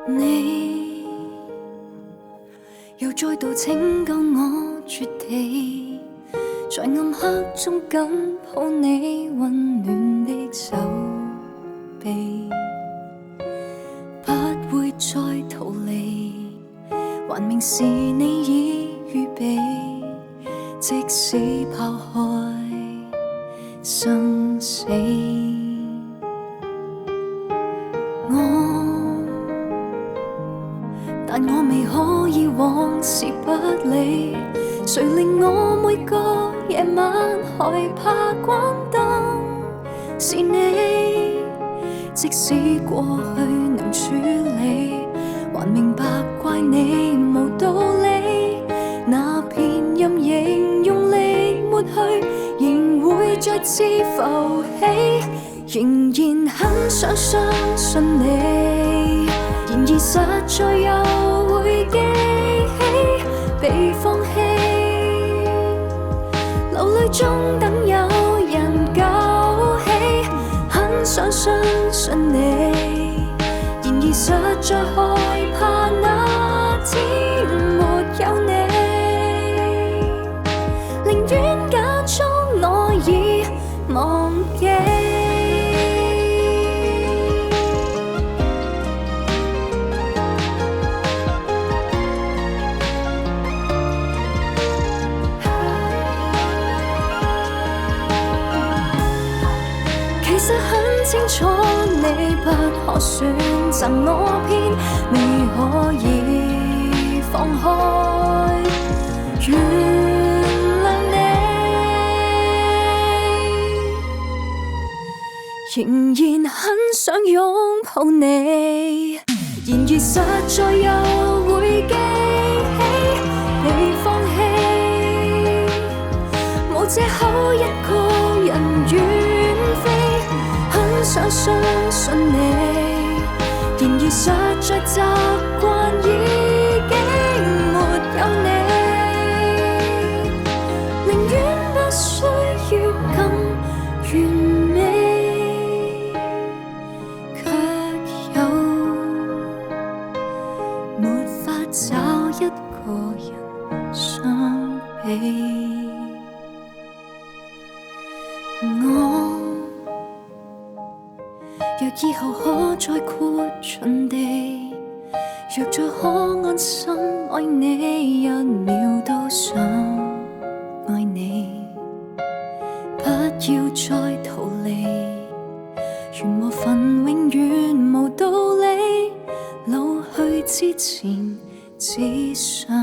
你又再度拯救我絕地，在暗黑中緊抱你溫暖的手臂，不會再逃離，還明是你已預備，即使拋開生死。但我未可以往事不理，誰令我每個夜晚害怕關燈？是你，即使過去能處理，還明白怪你無道理。那片陰影用力抹去，仍會再次浮起，仍然很想相信你。然而實在又會記起被放棄，流淚中等有人救起，很想相信你。然而實在害怕那天沒有你，寧願假裝我已忘記。其實很清楚你不可選擇我偏未可以放開，原諒你，仍然很想擁抱你。然而實在又會記起被放棄，無藉口一個人遠飛，想相信你。然而實在習慣已經沒有你，寧願不需要更完美，卻又沒法找一個人相比。若以後可再豁盡地，若再可安心愛你，一秒都想愛你，不要再逃離，緣和份永遠無道理，老去之前只想